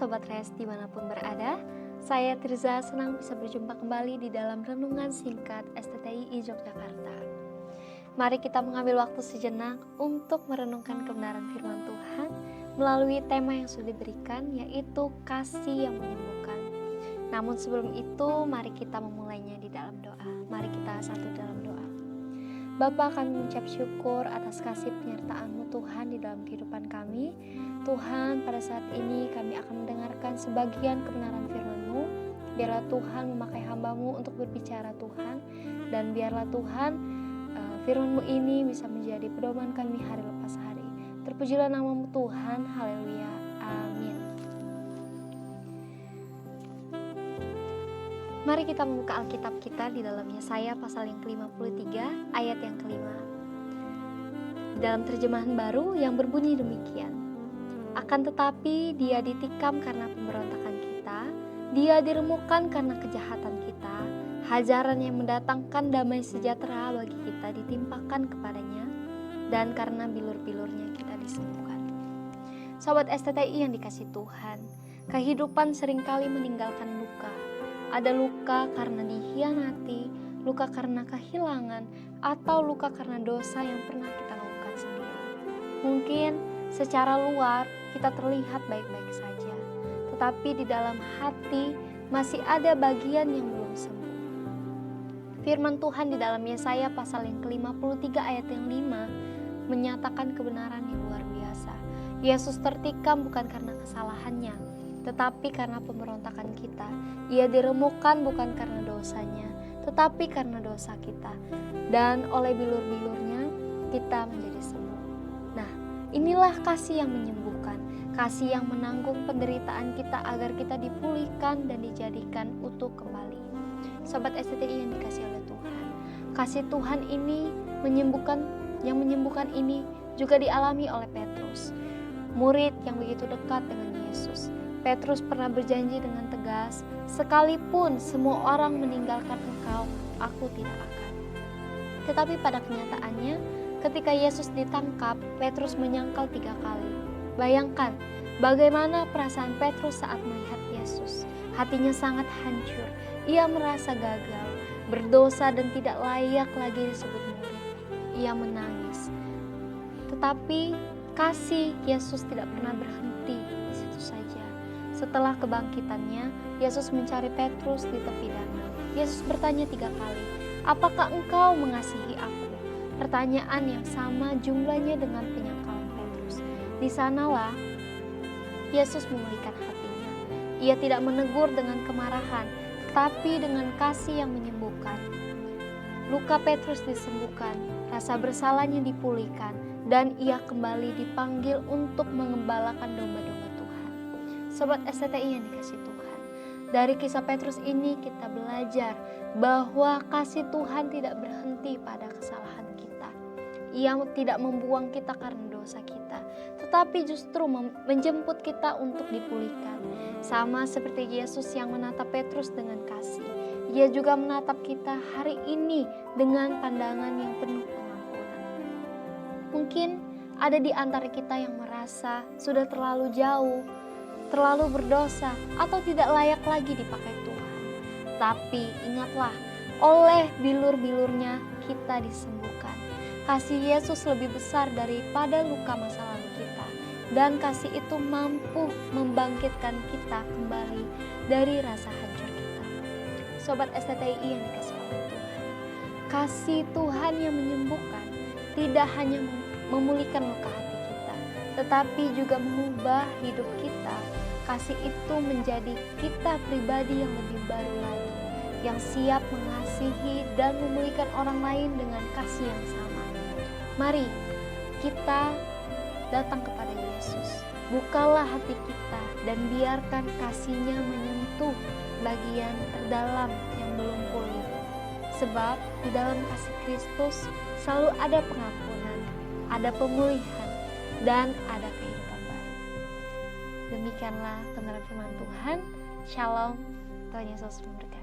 Sobat Res dimanapun berada, saya Tirza senang bisa berjumpa kembali di dalam renungan singkat STTI Yogyakarta. Mari kita mengambil waktu sejenak untuk merenungkan kebenaran firman Tuhan melalui tema yang sudah diberikan, yaitu kasih yang menyembuhkan. Namun sebelum itu, mari kita memulainya di dalam doa. Mari kita satu dalam doa. Bapa, kami mengucap syukur atas kasih penyertaan-Mu Tuhan di dalam kehidupan kami. Tuhan, pada saat ini kami akan mendengarkan sebagian kebenaran firman-Mu. Biarlah Tuhan memakai hamba-Mu untuk berbicara Tuhan, dan biarlah Tuhan firman-Mu ini bisa menjadi pedoman kami hari lepas hari. Terpujilah nama-Mu Tuhan, haleluya, amin. Mari kita membuka Alkitab kita di dalam Yesaya pasal yang ke-53 ayat yang ke-5. Dalam terjemahan baru yang berbunyi demikian. Akan tetapi dia ditikam karena pemberontakan kita, dia diremukkan karena kejahatan kita, hajaran yang mendatangkan damai sejahtera bagi kita ditimpakan kepadanya, dan karena bilur-bilurnya kita disembuhkan. Sobat STTI yang dikasihi Tuhan, kehidupan seringkali meninggalkan luka. Ada luka karena dikhianati, luka karena kehilangan, atau luka karena dosa yang pernah kita lakukan sendiri. Mungkin secara luar kita terlihat baik-baik saja, tetapi di dalam hati masih ada bagian yang belum sembuh. Firman Tuhan di dalam Yesaya pasal yang ke-53 ayat yang 5 menyatakan kebenaran yang luar biasa. Yesus tertikam bukan karena kesalahannya, tetapi karena pemberontakan kita. Ia diremukkan bukan karena dosanya, tetapi karena dosa kita. Dan oleh bilur-bilurnya kita menjadi sembuh. Nah, inilah kasih yang menyembuhkan, kasih yang menanggung penderitaan kita agar kita dipulihkan dan dijadikan utuh kembali. Sobat STTI yang dikasihi oleh Tuhan, kasih Tuhan ini yang menyembuhkan ini juga dialami oleh Petrus, murid yang begitu dekat dengan Yesus. Petrus pernah berjanji dengan tegas, sekalipun semua orang meninggalkan engkau, aku tidak akan. Tetapi pada kenyataannya, ketika Yesus ditangkap, Petrus menyangkal 3 kali. Bayangkan, bagaimana perasaan Petrus saat melihat Yesus. Hatinya sangat hancur, ia merasa gagal, berdosa dan tidak layak lagi disebut murid. Ia menangis. Tetapi kasih Yesus tidak pernah berhenti di situ saja. Setelah kebangkitannya, Yesus mencari Petrus di tepi danau. Yesus bertanya 3 kali, apakah engkau mengasihi aku? Pertanyaan yang sama jumlahnya dengan penyangkalan Petrus. Di sanalah Yesus memulihkan hatinya. Ia tidak menegur dengan kemarahan, tetapi dengan kasih yang menyembuhkan. Luka Petrus disembuhkan, rasa bersalahnya dipulihkan, dan ia kembali dipanggil untuk mengembalakan domba-domba Tuhan. Sobat STTI yang dikasihi Tuhan, dari kisah Petrus ini kita belajar bahwa kasih Tuhan tidak berhenti pada kesalahan kita. Ia tidak membuang kita karena dosa kita, tetapi justru menjemput kita untuk dipulihkan. Sama seperti Yesus yang menatap Petrus dengan kasih, Ia juga menatap kita hari ini dengan pandangan yang penuh pengampunan. Mungkin ada di antara kita yang merasa sudah terlalu jauh, terlalu berdosa, atau tidak layak lagi dipakai Tuhan. Tapi ingatlah, oleh bilur-bilurnya kita disembuhkan. Kasih Yesus lebih besar daripada luka masa lalu kita. Dan kasih itu mampu membangkitkan kita kembali dari rasa hancur kita. Sobat STTI yang dikasihi oleh Tuhan, kasih Tuhan yang menyembuhkan tidak hanya memulihkan luka hati kita, tetapi juga mengubah hidup kita. Kasih itu menjadi kita pribadi yang lebih baru lagi, yang siap mengasihi dan memulihkan orang lain dengan kasih yang sama. Mari kita datang kepada Yesus. Bukalah hati kita dan biarkan kasih-Nya menyentuh bagian terdalam yang belum pulih. Sebab di dalam kasih Kristus selalu ada pengampunan, ada pemulihan, dan ada kehidupan baru. Demikianlah kebenaran firman Tuhan. Shalom, Tuhan Yesus memberkati.